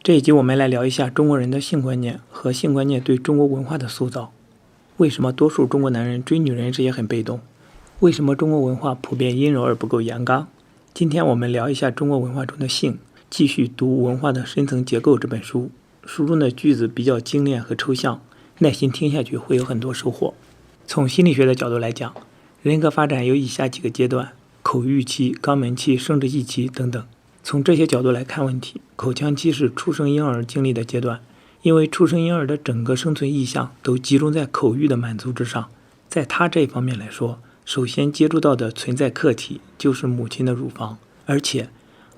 这一集我们来聊一下中国人的性观念和性观念对中国文化的塑造。为什么多数中国男人追女人时也很被动？为什么中国文化普遍阴柔而不够阳刚？今天我们聊一下中国文化中的性，继续读《文化的深层结构》这本书。书中的句子比较精炼和抽象，耐心听下去会有很多收获。从心理学的角度来讲，人格发展有以下几个阶段：口欲期、肛门期、生殖器期等等。从这些角度来看问题，口腔期是出生婴儿经历的阶段，因为出生婴儿的整个生存意向都集中在口欲的满足之上。在他这一方面来说，首先接触到的存在客体就是母亲的乳房，而且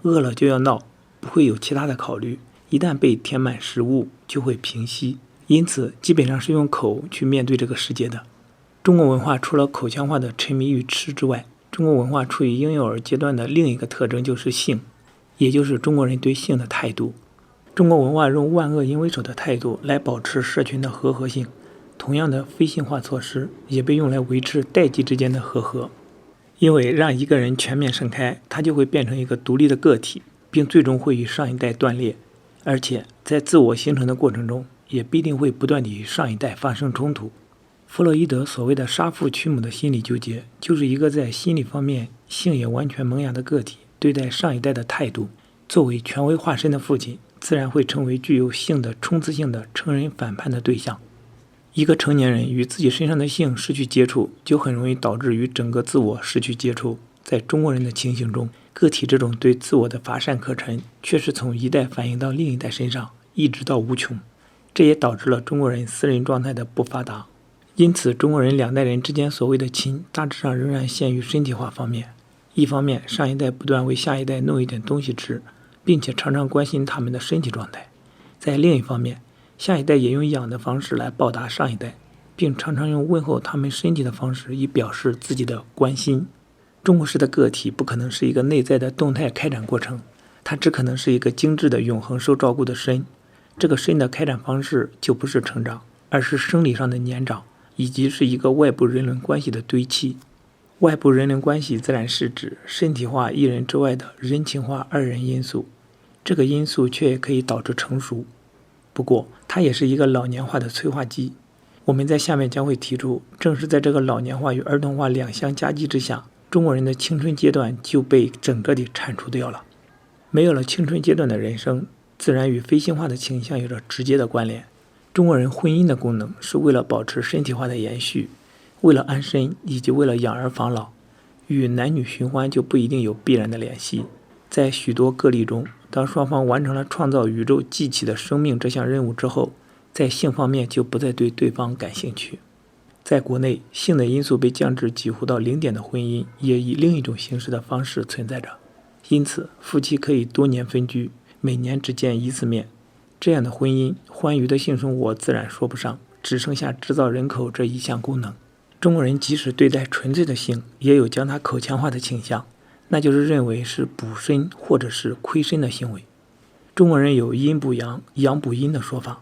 饿了就要闹，不会有其他的考虑，一旦被填满食物就会平息，因此基本上是用口去面对这个世界的。中国文化除了口腔化的沉迷于吃之外，中国文化处于婴幼儿阶段的另一个特征就是性，也就是中国人对性的态度。中国文化用万恶淫为首的态度来保持社群的和合性，同样的非性化措施也被用来维持代际之间的和合。因为让一个人全面盛开，他就会变成一个独立的个体，并最终会与上一代断裂，而且在自我形成的过程中也必定会不断地与上一代发生冲突。弗洛伊德所谓的杀父娶母的心理纠结，就是一个在心理方面性也完全萌芽的个体对待上一代的态度。作为权威化身的父亲，自然会成为具有性的冲刺性的成人反叛的对象。一个成年人与自己身上的性失去接触，就很容易导致与整个自我失去接触。在中国人的情形中，个体这种对自我的乏善可陈，却是从一代反映到另一代身上，一直到无穷。这也导致了中国人私人状态的不发达。因此，中国人两代人之间所谓的亲，大致上仍然限于身体化方面。一方面，上一代不断为下一代弄一点东西吃，并且常常关心他们的身体状态；在另一方面，下一代也用养的方式来报答上一代，并常常用问候他们身体的方式以表示自己的关心。中国式的个体不可能是一个内在的动态开展过程，它只可能是一个精致的永恒受照顾的身。这个身的开展方式就不是成长，而是生理上的年长，以及是一个外部人伦关系的堆砌。外部人伦关系自然是指身体化一人之外的人情化二人因素，这个因素却也可以导致成熟。不过，它也是一个老年化的催化剂。我们在下面将会提出，正是在这个老年化与儿童化两相夹击之下，中国人的青春阶段就被整个地铲除掉了。没有了青春阶段的人生，自然与非性化的倾向有着直接的关联。中国人婚姻的功能是为了保持身体化的延续，为了安身以及为了养儿防老，与男女寻欢就不一定有必然的联系。在许多个例中，当双方完成了创造宇宙继起的生命这项任务之后，在性方面就不再对对方感兴趣。在国内，性的因素被降至几乎到零点的婚姻，也以另一种形式的方式存在着。因此，夫妻可以多年分居，每年只见一次面。这样的婚姻，欢愉的性生活自然说不上，只剩下制造人口这一项功能。中国人即使对待纯粹的性，也有将它口腔化的倾向，那就是认为是补身或者是亏身的行为。中国人有阴补阳、阳补阴的说法，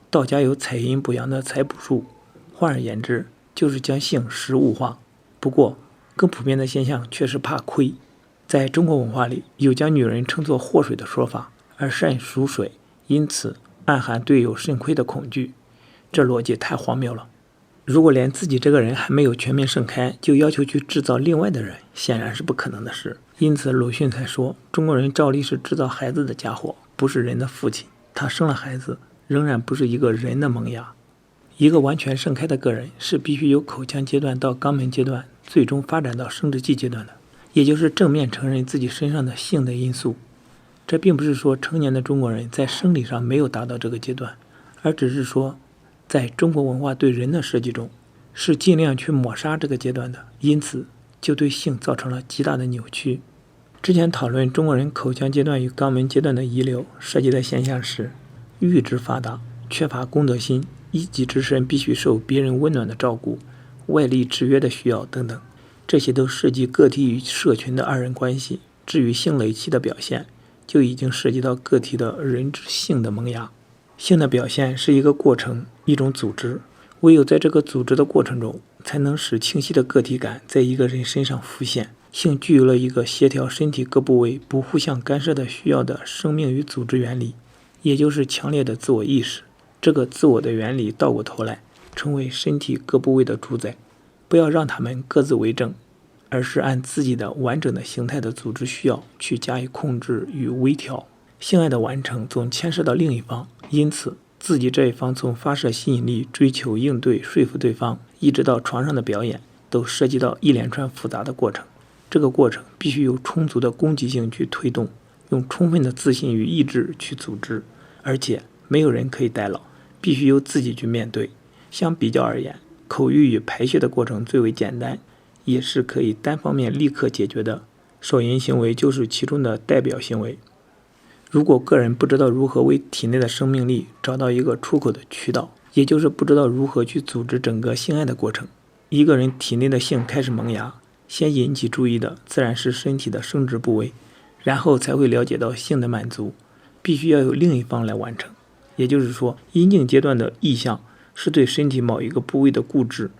道家有采阴补阳的采补术，换而言之，就是将性实物化。不过，更普遍的现象却是怕亏。在中国文化里，有将女人称作祸水的说法，而肾属水，因此暗含对有肾亏的恐惧。这逻辑太荒谬了。如果连自己这个人还没有全面盛开，就要求去制造另外的人，显然是不可能的事。因此鲁迅才说，中国人照例是制造孩子的家伙，不是人的父亲。他生了孩子，仍然不是一个人的萌芽。一个完全盛开的个人是必须由口腔阶段到肛门阶段，最终发展到生殖器阶段的，也就是正面承认自己身上的性的因素。这并不是说成年的中国人在生理上没有达到这个阶段，而只是说在中国文化对人的设计中，是尽量去抹杀这个阶段的，因此就对性造成了极大的扭曲。之前讨论中国人口腔阶段与肛门阶段的遗留，涉及的现象是欲之发达，缺乏公德心，一己之身必须受别人温暖的照顾，外力制约的需要等等，这些都涉及个体与社群的二人关系。至于性累期的表现，就已经涉及到个体的人之性的萌芽。性的表现是一个过程，一种组织，唯有在这个组织的过程中，才能使清晰的个体感在一个人身上浮现。性具有了一个协调身体各部位不互相干涉的需要的生命与组织原理。也就是强烈的自我意识。这个自我的原理倒过头来，成为身体各部位的主宰，不要让它们各自为政，而是按自己的完整的形态的组织需要去加以控制与微调。性爱的完成总牵涉到另一方，因此自己这一方从发射吸引力、追求、应对、说服对方，一直到床上的表演，都涉及到一连串复杂的过程。这个过程必须有充足的攻击性去推动，用充分的自信与意志去组织，而且没有人可以代劳，必须由自己去面对。相比较而言，口欲与排泄的过程最为简单，也是可以单方面立刻解决的。手淫行为就是其中的代表行为。如果个人不知道如何为体内的生命力找到一个出口的渠道，也就是不知道如何去组织整个性爱的过程，一个人体内的性开始萌芽，先引起注意的自然是身体的生殖部位，然后才会了解到性的满足必须要有另一方来完成。也就是说，阴茎阶段的意向是对身体某一个部位的固执，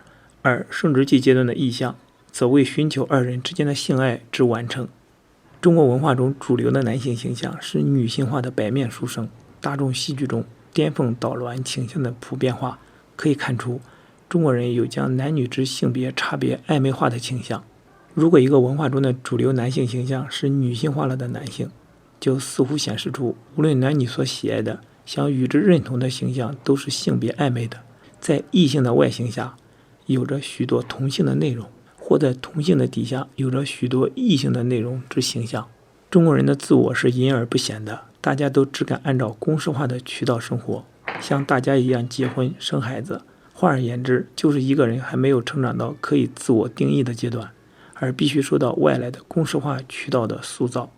而生殖器阶段的意向则为寻求二人之间的性爱之完成。中国文化中主流的男性形象是女性化的白面书生，大众戏剧中颠覆倒卵倾向的普遍化，可以看出中国人有将男女之性别差别暧昧化的倾向。如果一个文化中的主流男性形象是女性化了的男性，就似乎显示出无论男女所喜爱的想与之认同的形象都是性别暧昧的，在异性的外形下有着许多同性的内容，或在同性的底下有着许多异性的内容之形象。中国人的自我是隐而不显的，大家都只敢按照公式化的渠道生活，像大家一样结婚生孩子。换而言之，就是一个人还没有成长到可以自我定义的阶段，而必须受到外来的公式化渠道的塑造。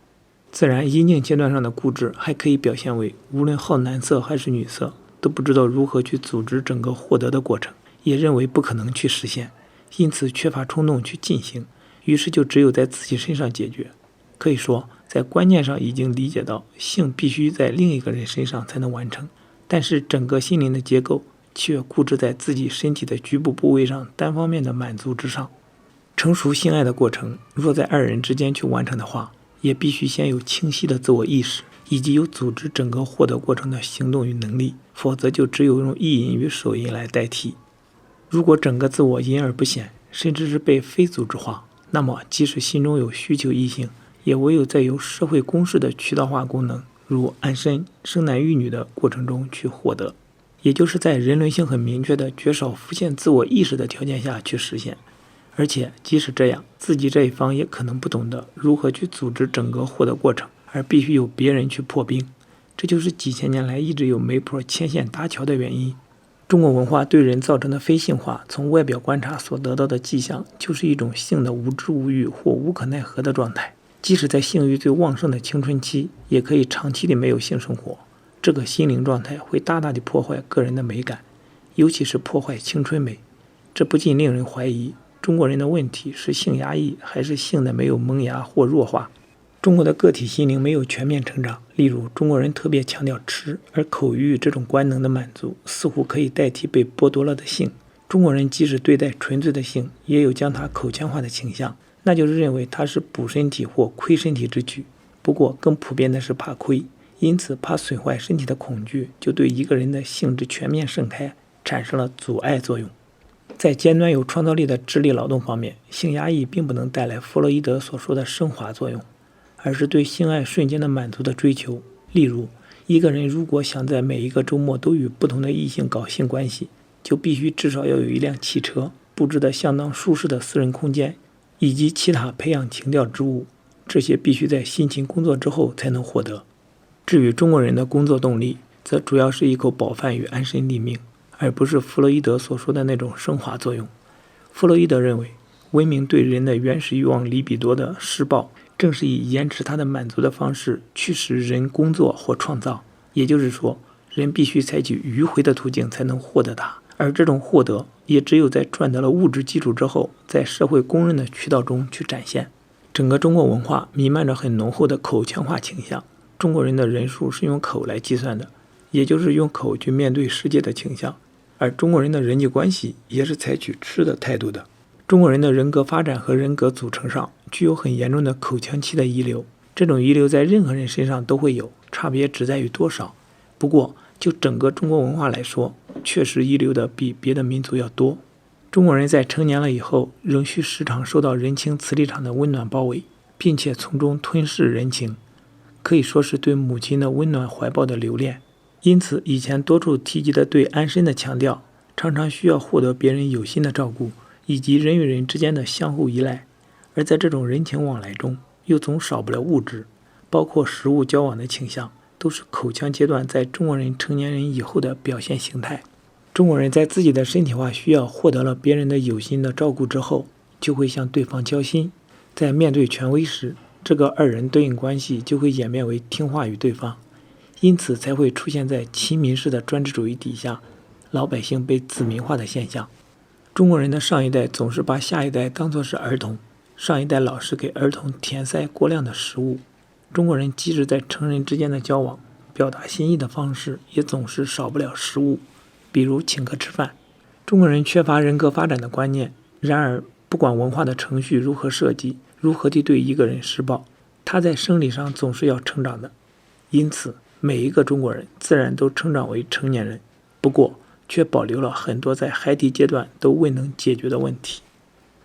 自然阴茎阶段上的固执还可以表现为无论好男色还是女色，都不知道如何去组织整个获得的过程，也认为不可能去实现，因此缺乏冲动去进行，于是就只有在自己身上解决。可以说，在观念上已经理解到性必须在另一个人身上才能完成，但是整个心灵的结构却固执在自己身体的局部部位上单方面的满足之上。成熟性爱的过程若在二人之间去完成的话，也必须先有清晰的自我意识，以及有组织整个获得过程的行动与能力，否则就只有用意淫与手淫来代替。如果整个自我隐而不显，甚至是被非组织化，那么即使心中有需求异性，也唯有在由社会公式的渠道化功能，如安身、生男育女的过程中去获得，也就是在人伦性很明确的绝少浮现自我意识的条件下去实现。而且即使这样，自己这一方也可能不懂得如何去组织整个获得过程，而必须由别人去破冰。这就是几千年来一直有媒婆牵线搭桥的原因。中国文化对人造成的非性化，从外表观察所得到的迹象，就是一种性的无知无欲或无可奈何的状态。即使在性欲最旺盛的青春期，也可以长期的没有性生活。这个心灵状态会大大的破坏个人的美感，尤其是破坏青春美。这不禁令人怀疑，中国人的问题是性压抑，还是性的没有萌芽或弱化？中国的个体心灵没有全面成长，例如中国人特别强调吃，而口欲这种官能的满足似乎可以代替被剥夺了的性。中国人即使对待纯粹的性，也有将它口腔化的倾向，那就是认为它是补身体或亏身体之举。不过更普遍的是怕亏，因此怕损坏身体的恐惧就对一个人的性之全面盛开产生了阻碍作用。在尖端有创造力的智力劳动方面，性压抑并不能带来弗洛伊德所说的升华作用，而是对性爱瞬间的满足的追求。例如，一个人如果想在每一个周末都与不同的异性搞性关系，就必须至少要有一辆汽车，布置得相当舒适的私人空间，以及其他培养情调之物，这些必须在辛勤工作之后才能获得。至于中国人的工作动力，则主要是一口饱饭与安身立命，而不是弗洛伊德所说的那种升华作用。弗洛伊德认为，文明对人的原始欲望利比多的施暴，正是以延迟它的满足的方式去使人工作或创造，也就是说，人必须采取迂回的途径才能获得它，而这种获得也只有在赚得了物质基础之后，在社会公认的渠道中去展现。整个中国文化弥漫着很浓厚的口腔化倾向，中国人的人数是用口来计算的，也就是用口去面对世界的倾向，而中国人的人际关系也是采取吃的态度的。中国人的人格发展和人格组成上具有很严重的口腔期的遗留，这种遗留在任何人身上都会有，差别只在于多少。不过，就整个中国文化来说，确实遗留的比别的民族要多。中国人在成年了以后，仍需时常受到人情磁力场的温暖包围，并且从中吞噬人情，可以说是对母亲的温暖怀抱的留恋。因此，以前多处提及的对安身的强调，常常需要获得别人有心的照顾，以及人与人之间的相互依赖。而在这种人情往来中，又总少不了物质，包括食物交往的倾向，都是口腔阶段在中国人成年人以后的表现形态。中国人在自己的身体化需要获得了别人的有心的照顾之后，就会向对方交心。在面对权威时，这个二人对应关系就会演变为听话于对方，因此才会出现在亲民式的专制主义底下，老百姓被子民化的现象。中国人的上一代总是把下一代当作是儿童，上一代老是给儿童填塞过量的食物。中国人即使在成人之间的交往，表达心意的方式也总是少不了食物，比如请客吃饭。中国人缺乏人格发展的观念，然而不管文化的程序如何设计，如何地对一个人施暴，他在生理上总是要成长的。因此，每一个中国人自然都成长为成年人，不过却保留了很多在孩提阶段都未能解决的问题。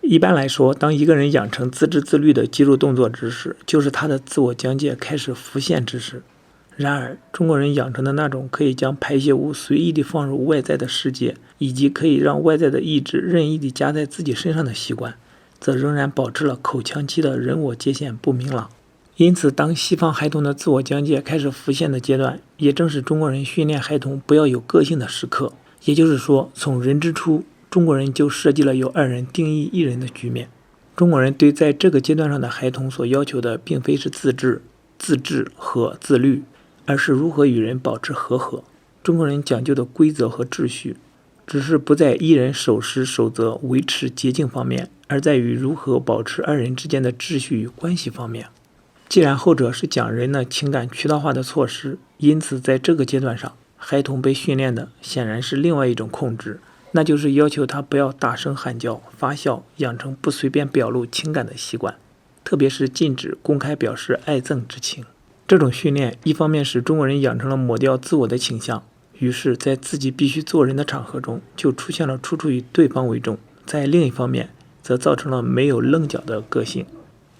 一般来说，当一个人养成自知自律的肌肉动作之时，就是他的自我疆界开始浮现之时。然而，中国人养成的那种可以将排泄物随意地放入外在的世界，以及可以让外在的意志任意地加在自己身上的习惯，则仍然保持了口腔期的人我界限不明朗。因此，当西方孩童的自我疆界开始浮现的阶段，也正是中国人训练孩童不要有个性的时刻。也就是说，从人之初，中国人就设计了由二人定义一人的局面。中国人对在这个阶段上的孩童所要求的，并非是自治、自治和自律，而是如何与人保持和合。中国人讲究的规则和秩序，只是不在一人守时守则、维持洁净方面，而在于如何保持二人之间的秩序与关系方面。既然后者是讲人的情感渠道化的措施，因此在这个阶段上，孩童被训练的显然是另外一种控制，那就是要求他不要大声喊叫、发笑，养成不随便表露情感的习惯，特别是禁止公开表示爱憎之情。这种训练一方面使中国人养成了抹掉自我的倾向，于是在自己必须做人的场合中就出现了处处以对方为重，在另一方面则造成了没有棱角的个性。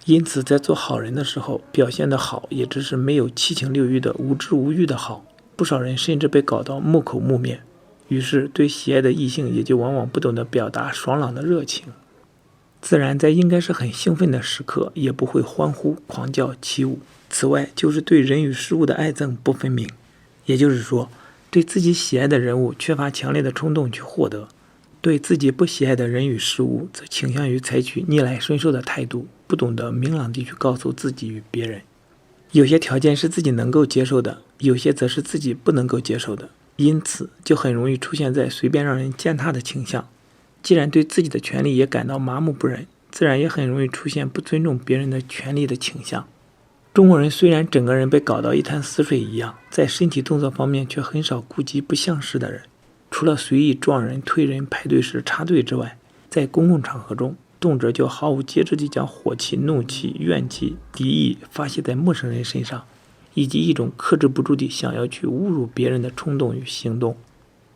因此在做好人的时候，表现得好也只是没有七情六欲的无知无欲的好，不少人甚至被搞到木口木面，于是对喜爱的异性也就往往不懂得表达爽朗的热情，自然在应该是很兴奋的时刻也不会欢呼狂叫起舞。此外，就是对人与事物的爱憎不分明，也就是说，对自己喜爱的人物缺乏强烈的冲动去获得，对自己不喜爱的人与事物则倾向于采取逆来顺受的态度，不懂得明朗地去告诉自己与别人。有些条件是自己能够接受的，有些则是自己不能够接受的，因此就很容易出现在随便让人践踏的倾向。既然对自己的权利也感到麻木不仁，自然也很容易出现不尊重别人的权利的倾向。中国人虽然整个人被搞到一潭死水一样，在身体动作方面却很少顾及不相识的人，除了随意撞人、推人、排队时插队之外，在公共场合中动辄就毫无节制地将火气、怒气、怨气、敌意发泄在陌生人身上，以及一种克制不住地想要去侮辱别人的冲动与行动。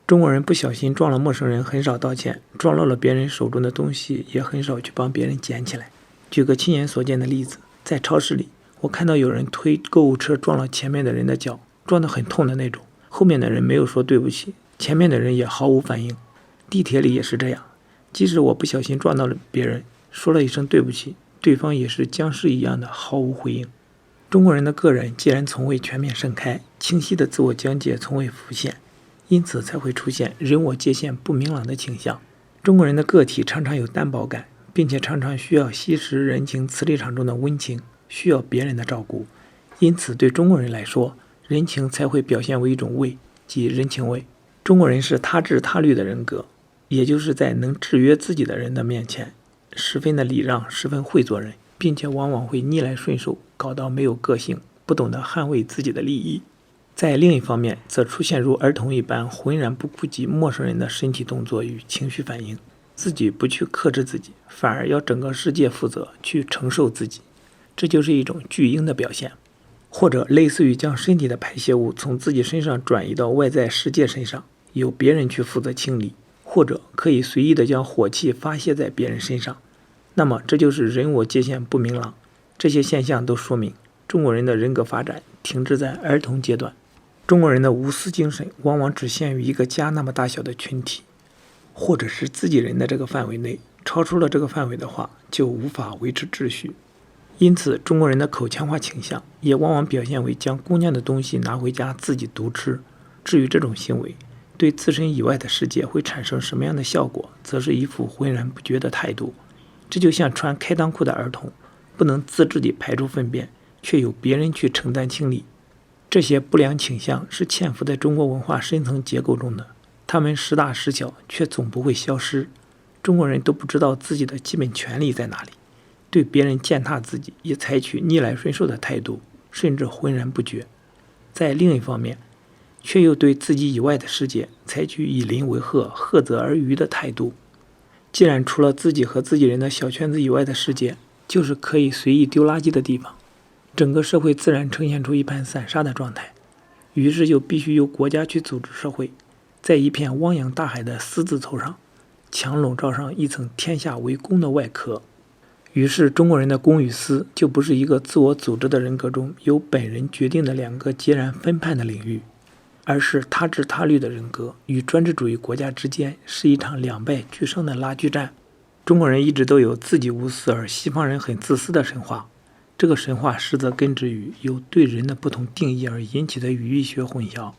中国人不小心撞了陌生人很少道歉，撞落了别人手中的东西也很少去帮别人捡起来。举个亲眼所见的例子，在超市里，我看到有人推购物车撞了前面的人的脚，撞得很痛的那种，后面的人没有说对不起，前面的人也毫无反应。地铁里也是这样，即使我不小心撞到了别人，说了一声对不起，对方也是僵尸一样的毫无回应。中国人的个人既然从未全面盛开，清晰的自我疆界从未浮现，因此才会出现人我界限不明朗的倾向。中国人的个体常常有单薄感，并且常常需要吸食人情磁力场中的温情，需要别人的照顾，因此对中国人来说，人情才会表现为一种味，即人情味。中国人是他治他律的人格，也就是在能制约自己的人的面前，十分的礼让，十分会做人，并且往往会逆来顺受，搞到没有个性，不懂得捍卫自己的利益。在另一方面，则出现如儿童一般浑然不顾及陌生人的身体动作与情绪反应，自己不去克制自己，反而要整个世界负责去承受自己，这就是一种巨婴的表现。或者类似于将身体的排泄物从自己身上转移到外在世界身上，由别人去负责清理，或者可以随意的将火气发泄在别人身上。那么这就是人我界限不明朗。这些现象都说明中国人的人格发展停滞在儿童阶段。中国人的无私精神往往只限于一个家那么大小的群体，或者是自己人的这个范围内，超出了这个范围的话，就无法维持秩序。因此，中国人的口腔化倾向也往往表现为将公家的东西拿回家自己独吃。至于这种行为对自身以外的世界会产生什么样的效果，则是一副浑然不觉的态度。这就像穿开裆裤的儿童不能自制地排出粪便，却由别人去承担清理。这些不良倾向是潜伏在中国文化深层结构中的，它们时大时小，却总不会消失。中国人都不知道自己的基本权利在哪里，对别人践踏自己也采取逆来顺受的态度，甚至浑然不觉。在另一方面，却又对自己以外的世界采取以邻为壑、赫则而渔的态度。既然除了自己和自己人的小圈子以外的世界就是可以随意丢垃圾的地方，整个社会自然呈现出一盘散沙的状态。于是就必须由国家去组织社会，在一片汪洋大海的私字头上强笼罩上一层天下为公的外壳。于是中国人的公与私就不是一个自我组织的人格中由本人决定的两个截然分判的领域，而是他治他律的人格与专制主义国家之间是一场两败俱伤的拉锯战。中国人一直都有自己无私而西方人很自私的神话，这个神话实则根植于由对人的不同定义而引起的语义学混淆。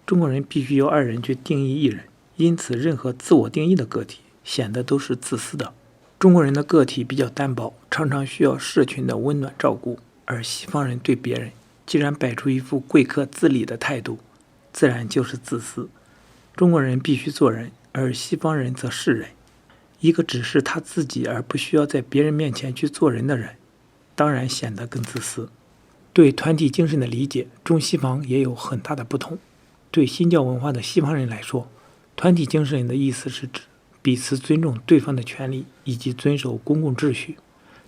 中国人必须由二人去定义一人，因此任何自我定义的个体显得都是自私的。中国人的个体比较单薄，常常需要社群的温暖照顾，而西方人对别人既然摆出一副贵客自理的态度，自然就是自私。中国人必须做人，而西方人则是人。一个只是他自己而不需要在别人面前去做人的人，当然显得更自私。对团体精神的理解，中西方也有很大的不同。对新教文化的西方人来说，团体精神的意思是指彼此尊重对方的权利以及遵守公共秩序。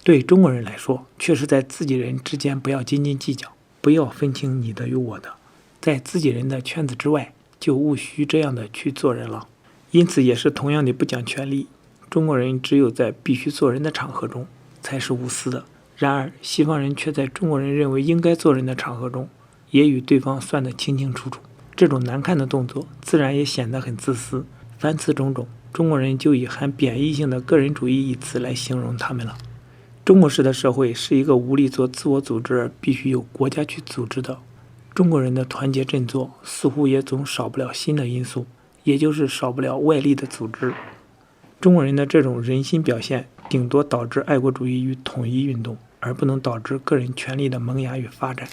对中国人来说，却是在自己人之间不要斤斤计较，不要分清你的与我的，在自己人的圈子之外就务须这样的去做人了。因此也是同样的不讲权利，中国人只有在必须做人的场合中才是无私的，然而西方人却在中国人认为应该做人的场合中也与对方算得清清楚楚。这种难看的动作自然也显得很自私。凡此种种，中国人就以含贬义性的个人主义一词来形容他们了。中国式的社会是一个无力做自我组织而必须由国家去组织的。中国人的团结振作似乎也总少不了新的因素，也就是少不了外力的组织。中国人的这种人心表现顶多导致爱国主义与统一运动，而不能导致个人权利的萌芽与发展。